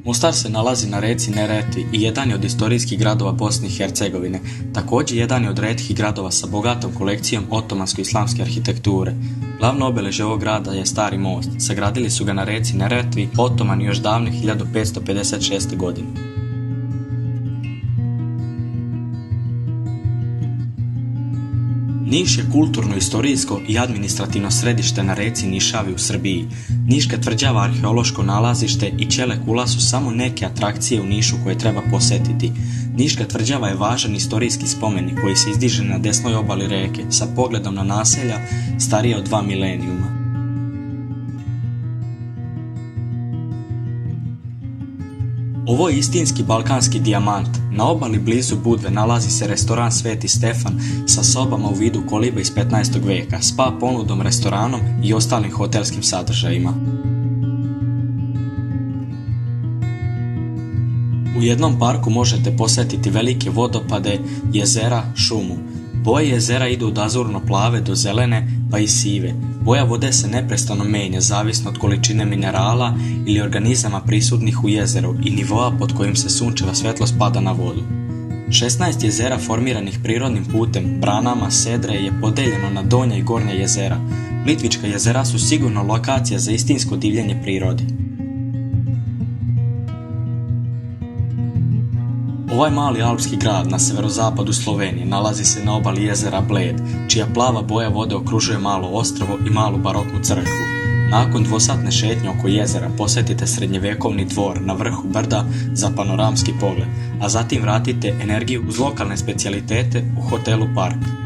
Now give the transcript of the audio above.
Mostar se nalazi na reci Neretvi i jedan je od istorijskih gradova Bosne i Hercegovine. Također jedan je od retkih gradova sa bogatom kolekcijom otomansko-islamske arhitekture. Glavno obilježje ovog grada je stari most. Sagradili su ga na reci Neretvi Otomani još davne 1556. godine. Niš je kulturno, istorijsko i administrativno središte na reci Nišavi u Srbiji. Niška tvrđava, arheološko nalazište i Ćele kula su samo neke atrakcije u Nišu koje treba posjetiti. Niška tvrđava je važan istorijski spomenik koji se izdiže na desnoj obali reke sa pogledom na naselja starije od 2 milenijuma. Ovo je istinski balkanski dijamant. Na obali blizu Budve nalazi se restoran Sveti Stefan sa sobama u vidu koliba iz 15. veka, spa ponudom, restoranom i ostalim hotelskim sadržajima. U jednom parku možete posjetiti velike vodopade, jezera, šumu. Boje jezera idu od azurno plave do zelene pa i sive. Boja vode se neprestano menja zavisno od količine minerala ili organizama prisutnih u jezeru i nivoa pod kojim se sunčeva svjetlost pada na vodu. 16 jezera formiranih prirodnim putem, branama, sedre je podeljeno na donja i gornja jezera. Plitvička jezera su sigurno lokacija za istinsko divljenje prirodi. Ovaj mali alpski grad na severozapadu Slovenije nalazi se na obali jezera Bled, čija plava boja vode okružuje malo ostrvo i malu baroknu crkvu. Nakon dvosatne šetnje oko jezera posjetite srednjevekovni dvor na vrhu brda za panoramski pogled, a zatim vratite energiju uz lokalne specijalitete u hotelu Park.